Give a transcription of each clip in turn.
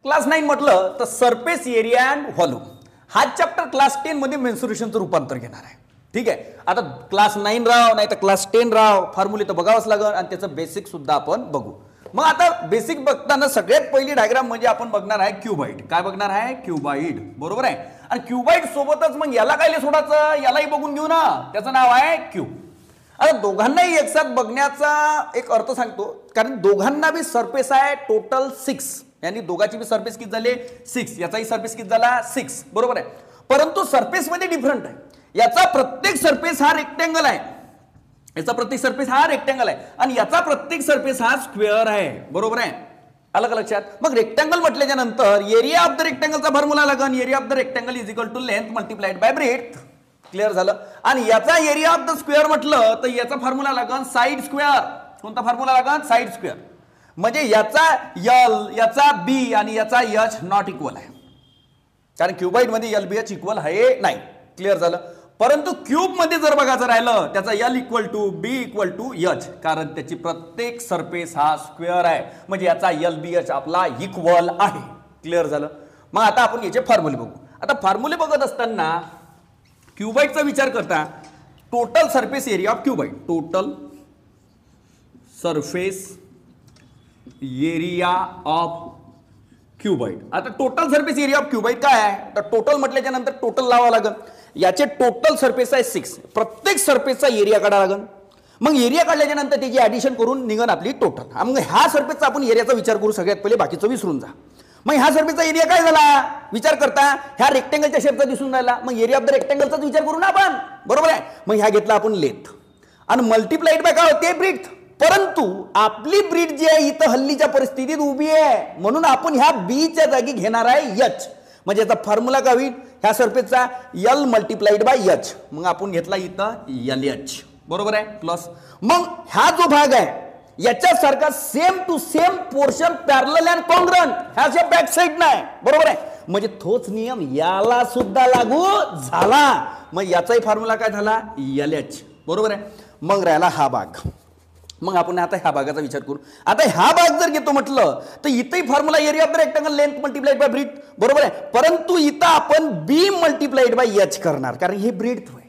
Class 9 म्हटलं तर surface area and volume हा चॅप्टर क्लास 10 मध्ये मेन्सुरेशनचं रूपांतर घेणार आहे. ठीक आहे, आता क्लास 9 राव नाही तर क्लास 10 राव, फॉर्म्युले तर बघावंच लागेल आणि त्याचं बेसिक सुद्धा आपण बघू. मग आता बेसिक बघताना सगळ्यात पहिली डायग्राम म्हणजे आपण बघणार आहे क्युबाइड. काय बघणार आहे? क्युबाइड, बरोबर आहे. आणि क्युबाइड सोबतच मग याला काय सोडायचं, यालाही बघून घेऊ ना, त्याचं नाव आहे क्यूब. आता दोघांनाही एकसाथ बघण्याचा एक अर्थ सांगतो, कारण दोघांना बी सरफेस आहे टोटल 6, यांनी दोघांची बी सरफेस किती झाले 6, याचाही सरफेस किती झाला 6, बरोबर आहे. परंतु सरफेस मध्ये डिफरंट आहे. याचा प्रत्येक सरफेस हा रेक्टेंगल आहे, याचा प्रत्येक सरफेस हा रेक्टेंगल आहे आणि याचा प्रत्येक सरफेस हा स्क्वेअर आहे, बरोबर आहे. अलग लक्षात. मग रेक्टेंगल म्हटल्याच्या नंतर एरिया ऑफ द रेक्टेंगलचा फॉर्म्युला लागेल. Area of the rectangle is equal to length multiplied by breadth. Clear झालं. आणि याचा एरिया ऑफ द स्क्वेअर म्हटलं तर याचा फॉर्म्युला लागेल साइड स्क्वेअर. कोणता फॉर्म्युला लागेल? Side square. म्हणजे याचा एल, याचा बी आणि याचा एच नॉट इक्वल आहे, कारण क्युबाइड मध्ये एल बी एच इक्वल आहे नाही. क्लिअर झालं. परंतु क्यूब मध्ये जर बघायचं राहिलं त्याचा L equal to B equal to H, कारण त्याची प्रत्येक सरफेस हा स्क्वेअर आहे, म्हणजे याचा एल बी एच आपला इक्वल आहे. क्लिअर झालं. मग आता आपण याचे फॉर्म्युले बघू. आता फॉर्म्युले बघत असताना क्युबाइडचा विचार करता total surface area of cuboid, total surface area of cuboid. आता total surface area of cuboid काय आहे, तर टोटल म्हटल्याच्या नंतर टोटल लावा लागेल. याचे टोटल सरफेस आहे 6, प्रत्येक सरफेसचा एरिया काढा लागेल. मग एरिया काढल्याच्या नंतर त्याची ऍडिशन करून निघन आपली टोटल. मग ह्या सरफेसचा आपण एरियाचा विचार करू सगळ्यात पहिले, बाकीचं विसरून जा. मग ह्या सरफेसचा एरिया काय झाला विचार करता, ह्या रेक्टेंगलच्या शेपचा दिसून राहिला. मग एरिया ऑफ द रेक्टेंगलचा विचार करू ना आपण, बरोबर आहे. मग ह्या घेतला आपण लेंथ आणि मल्टिप्लाइड बाय काय होते ब्रीथ. परंतु आपली ब्रीथ जी आहे इथं हल्लीच्या परिस्थितीत उभी आहे, म्हणून आपण ह्या बीच्या जागी घेणार आहे एच. म्हणजे याचा फॉर्म्युला काय होईल, ह्या सरफेसचा एल मल्टिप्लाइड बाय एच. मग आपण घेतला इथं एल एच, बरोबर आहे. प्लस मग ह्या जो भाग आहे याच्यासारखा same to same portion parallel and congruent ह्याच्या बॅक साइड नाही, बरोबर आहे. म्हणजे तोच नियम याला सुद्धा लागू झाला. मग याचाही फॉर्म्युला काय झाला एल एच, बरोबर आहे. मग राहिला हा भाग. मग आपण आता ह्या भागाचा विचार करू. आता ह्या भाग जर घेतो म्हटलं तर इथेही formula area of the rectangle length multiplied by breadth, बरोबर आहे. परंतु इथं आपण बी मल्टिप्लाइड बाय एच करणार, कारण हे ब्रीथ होय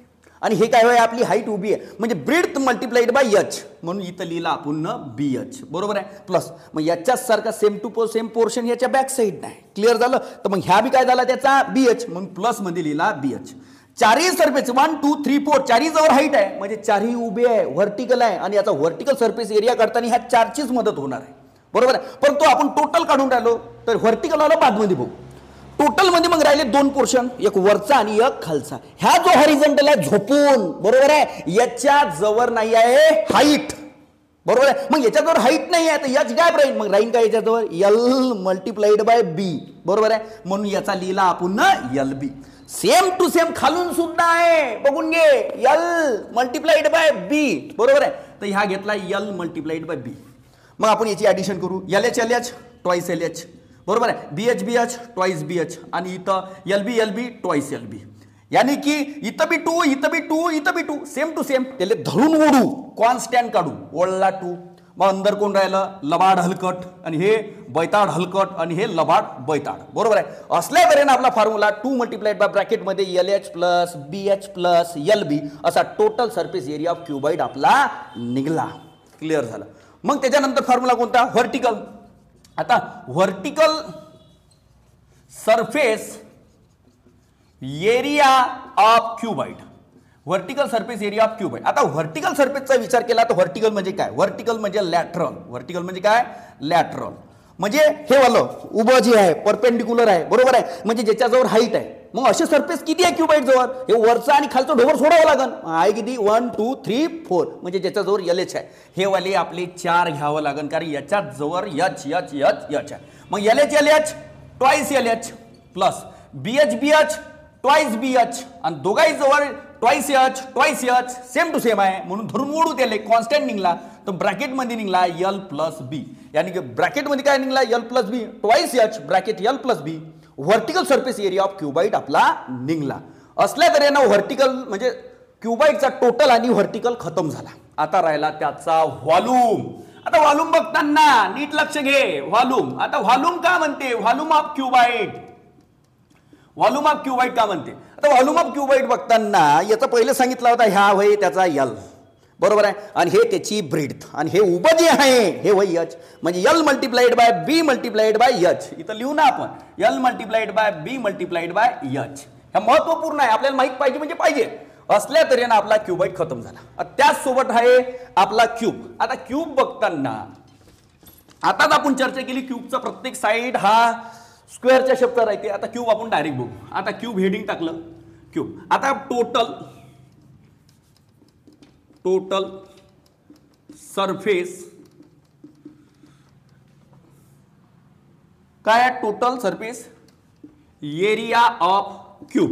आणि हे काय होय आपली हाईट उभी आहे, म्हणजे ब्रीथ मल्टिप्लाइड बाय एच, म्हणून इथं लिहिला आपण बी एच, बरोबर आहे. प्लस मग याच्याच सारखा सेम टू सेम पोर्शन याच्या बॅक साइड नाही. क्लिअर झालं. तर मग ह्या बी काय झाला त्याचा बी एच, म्हणून प्लस मध्ये लिहिला बी एच. चारही सरफेस 1 2 3 4 चारही जवळ हाईट आहे, म्हणजे चारही उभे आहे, व्हर्टिकल आहे आणि याचा व्हर्टिकल सरफेस एरिया काढताना ह्या चारचीच मदत होणार आहे, बरोबर आहे. परंतु आपण टोटल काढून राहिलो तर व्हर्टिकल वाला बादमध्ये बघू. टोटल मध्ये मग राहिले दोन पोर्शन, एक वरचा आणि एक खालचा. ह्या जो हॉरिझॉन्टल आहे झोपून, बरोबर आहे, याच्या जवळ नाही आहे हाईट, बरोबर आहे. मग याच्याजवळ हाईट नाही आहे तर याच काय राहील, मग राहील काय याच्याजवळ एल मल्टिप्लाइड बाय बी, बरोबर आहे. म्हणून याचा लिहिला आपण L B. Same to same खालून सुद्धा आहे, बघून घे, एल मल्टिप्लाइड बाय बी, बरोबर आहे. तर ह्या घेतला एल मल्टिप्लाइड बाय बी. मग आपण याची ऍडिशन करू. L H twice L H, बरोबर आहे. बी एच ट्वाइस बी एच आणि इथं एल बी ट्वाइस एल बी. यानी की इथं बी 2 इथं बी 2 इथं बी 2 सेम टू सेम. त्याला धरून ओढू, कॉन्स्टंट काढू, ओढला 2. मग अंदर कोण राहिलं लबाड हलकट आणि हे बैताड हलकट आणि हे लबाड बैताड, बरोबर आहे. असल्या तऱ्हेनं आपला फॉर्म्युला 2 मल्टिप्लाइड बाय ब्रॅकेट मध्ये L H plus B H plus L बी असा total surface area of cuboid आपला निघला. क्लिअर झालं. मग त्याच्यानंतर फॉर्म्युला कोणता व्हर्टिकल. आता vertical surface area of cuboid, vertical surface area of cuboid. आता व्हर्टिकल सरफेसचा विचार केला तर व्हर्टिकल म्हणजे काय, व्हर्टिकल म्हणजे लॅटरल. व्हर्टिकल म्हणजे काय लॅटरल, म्हणजे हे वालं उभं जे आहे परपेंडिक्युलर आहे, बरोबर आहे, म्हणजे ज्याच्याजवळ हाईट आहे. मग असे सरफेस किती आहे क्युबाइड जवळ, हे वरचा आणि खालचं ढोबर सोडावं लागेल. आहे किती 1 2 3 4, म्हणजे ज्याच्याजवळ एल एच आहे हे वाले आपले 4 घ्यावं लागेल, कारण याच्यात जवळ एच एच एच एच आहे. मग L H twice L H plus B H twice B H आणि दोघाही जवळ twice H same to same आहे, म्हणून धरून ओढू त्याला कॉन्स्टंट निघला. तर ब्रॅकेट मध्ये निघला एल प्लस बी, यानी की ब्रॅकेट मध्ये काय निघला L plus B twice H bracket L plus B. Vertical surface area of cuboid आपला निघला. असल्या तऱ्हेनं व्हर्टिकल म्हणजे क्युबाइडचा टोटल आणि व्हर्टिकल खतम झाला. आता राहिला त्याचा व्हॉल्यूम. आता व्हॉल्यूम बघताना नीट लक्ष घे. व्हॉल्यूम, आता व्हॉल्यूम का म्हणते, व्हॉल्यूम ऑफ क्युबाइड, व्हॉल्यूम ऑफ क्युबाइड का म्हणते. आता व्हॉल्यूम ऑफ क्युबाइड बघताना याचा पहिले सांगितला होता ह्या वय त्याचा यल, बरोबर आहे, आणि हे त्याची ब्रीथ, आणि हे उभं जे आहे हे वय एच, म्हणजे L multiplied by B multiplied by H. इथं लिहू ना आपण L multiplied by B multiplied by H. हे महत्वपूर्ण आहे, आपल्याला माहित पाहिजे म्हणजे पाहिजे. असल्या तऱ्हेनं आपला क्युबाइड खतम झाला. त्याच सोबत आहे आपला क्यूब. आता क्यूब बघताना आताच आपण चर्चा केली क्यूबचा प्रत्येक साइड हा स्क्वेअरच्या शेपचा राहते. आता क्यूब आपण डायरेक्ट बघू. आता क्यूब हेडिंग टाकलं क्यूब. आता टोटल सरफेस काय आहे, total surface area of cube.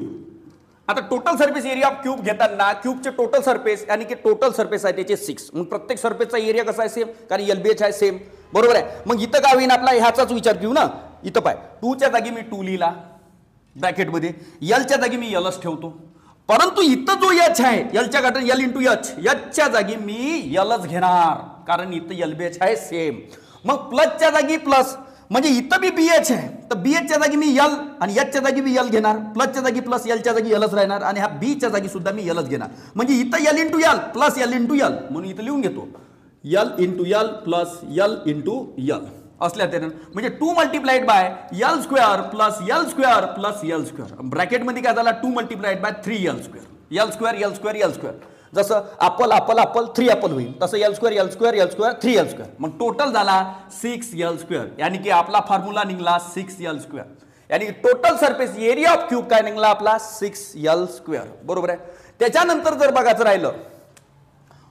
आता total surface area of cube घेताना क्यूबचे टोटल सरफेस यानी की टोटल सरफेस आहे त्याचे 6. मग प्रत्येक सरफेसचा एरिया कसा आहे सेम, कारण एलबीएच आहे सेम, बरोबर आहे. मग इथं काय होईल आपला ह्याचाच विचार घेऊ ना. इथं पाय 2 च्या जागी मी 2 लिहिला ब्रॅकेटमध्ये, एलच्या जागी मी एलच ठेवतो. परंतु इथं जो एच आहे एलच्या गाठन एल इंटू एच, एचच्या जागी मी एलच घेणार कारण इथं एलबीएच आहे सेम. मग प्लसच्या जागी प्लस, म्हणजे इथं बी बीएच आहे तर बीएचच्या जागी मी यल आणि एचच्या जागी मी यल घेणार, प्लसच्या जागी प्लस, एलच्या जागी एलच राहणार, आणि ह्या बीच्या जागी सुद्धा मी एलच घेणार. म्हणजे इथं L into L plus L into L, म्हणून इथं लिहून घेतो L into L plus L into L. असल्या तऱ्हेनं म्हणजे 2 multiplied by L square plus L square plus L square. ब्रॅकेटमध्ये काय झाला 2 multiplied by 3 L square, L square L square L square. जसं अप्पल अप्पल अप्पल 3 अप्पल होईल तसं L square L square L square 3 L square. मग total झाला 6 L square. यानी की आपला फॉर्म्युला निघला 6 यल स्क्वेअर. यानी total surface area of cube काय निघला आपला 6 यल स्क्वेअर, बरोबर आहे. त्याच्यानंतर जर बघायचं राहिलं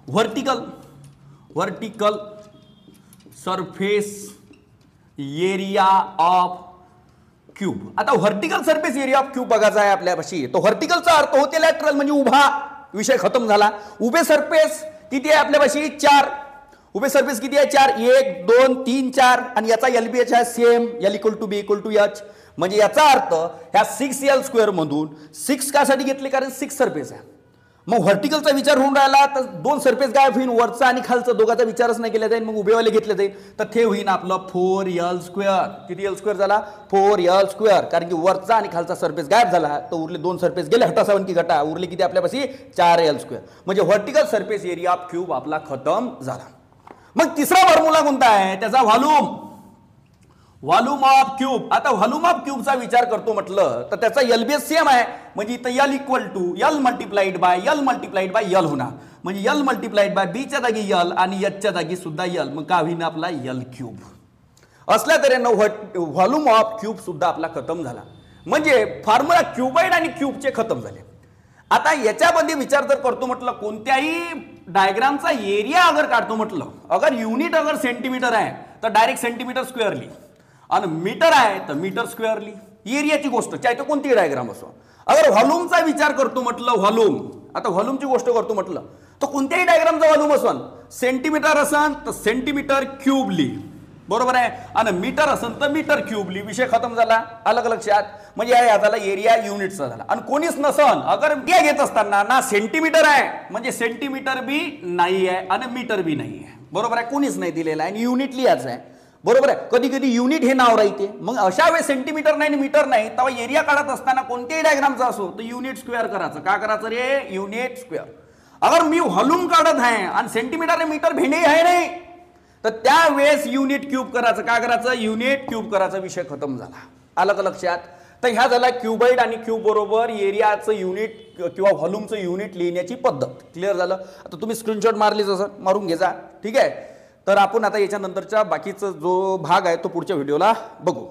vertical surface area of cube. आता vertical surface area of cube बघायचा आहे आपल्यापाशी. तो व्हर्टिकलचा अर्थ होते लॅटरल म्हणजे उभा, विषय खतम झाला. उभे सरफेस किती आहे आपल्यापाशी 4. उभे सरफेस किती आहे 4, 1 2 3 4, आणि याचा एलबीएच आहे same, L equal to B equal to H. म्हणजे याचा अर्थ ह्या 6 यल स्क्वेअर मधून 6 कासाठी घेतले कारण 6 सरफेस आहे. मग व्हर्टिकलचा विचार होऊन राहिला तर 2 सरफेस गायब होईल, वरचा आणि खालचा दोघांचा विचारच नाही केला जाईल. मग उभेवाले घेतले जाईल तर ते होईल आपलं 4 यल स्क्वेअर. किती यल स्क्वेअर झाला 4 यल स्क्वेअर, कारण की वरचा आणि खालचा सरफेस गायब झाला तर उरले 2 सरफेस गेले हटासावन की घटा, उरले किती आपल्यापाशी 4 यल स्क्वेअर. म्हणजे vertical surface area of cube आपला खतम झाला. मग तिसरा फॉर्म्युला कोणता आहे त्याचा व्हॉल्यूम ऑफ क्यूब. आता व्हॉल्यूम ऑफ क्यूबचा विचार करतो म्हटलं तर त्याचा एलबीएस सेम आहे, म्हणजे इथं L equal to L multiplied by L होणार. म्हणजे यल मल्टिप्लाइड बाय बीच्या जागी यल आणि एचच्या जागी सुद्धा यल, मग का होईना आपला यल क्यूब. असल्या तऱ्हेनं व्हॉल्यूम ऑफ क्यूब सुद्धा आपला खतम झाला. म्हणजे फॉर्म्युला क्यूबाइड आणि क्यूबचे खतम झाले. आता याच्यामध्ये विचार जर करतो म्हटलं कोणत्याही डायग्रामचा एरिया अगर काढतो म्हटलं, अगर युनिट अगर सेंटीमीटर आहे तर डायरेक्ट सेंटीमीटर स्क्वेअरली, आणि मीटर आहे तर मीटर स्क्वेअरली. एरियाची गोष्ट चाहे तो कोणती डायग्राम असो. अगर व्हॉल्यूमचा विचार करतो म्हटलं व्हॉल्यूम, आता व्हॉल्यूमची गोष्ट करतो म्हटलं तर कोणत्याही डायग्रामचा व्हॉल्यूम असन, सेंटीमीटर असन तर सेंटीमीटर क्यूबली, बरोबर आहे, आणि मीटर असन तर मीटर क्यूबली. विषय खतम झाला. अलग लक्षात. म्हणजे याचा एरिया युनिटचा झाला. आणि कोणीच नसन अगर बी घेत असताना ना सेंटीमीटर आहे म्हणजे सेंटीमीटर बी नाही आहे आणि मीटर बी नाही आहे, बरोबर आहे, कोणीच नाही दिलेला आहे आणि युनिट लिहायचं आहे, बरोबर आहे. कधी कधी युनिट हे नाव राहते. मग अशा वेळेस सेंटीमीटर नाही मीटर नाही तेव्हा एरिया काढत असताना कोणत्याही डायग्रामचा असो तर युनिट स्क्वेअर करायचं. का करायचं रे, युनिट स्क्वेअर. अगर मी व्हॉल्यूम काढत आहे आणि सेंटीमीटर आणि मीटर भिणे आहे नाही तर त्यावेळेस युनिट क्यूब करायचं. का करायचं, युनिट क्यूब करायचा. विषय खतम झाला. अलग लक्षात. तर ह्या झाला क्यूबाइड आणि क्यूब बरोबर एरियाचं युनिट किंवा व्हॉल्यूमचं युनिट लिहिण्याची पद्धत. क्लिअर झालं. आता तुम्ही स्क्रीनशॉट मारली जसं मारून घ्यायचा, ठीक आहे. तर आपण आता याच्यानंतरचा बाकीचा जो भाग आहे तो पुढच्या व्हिडिओला बघू.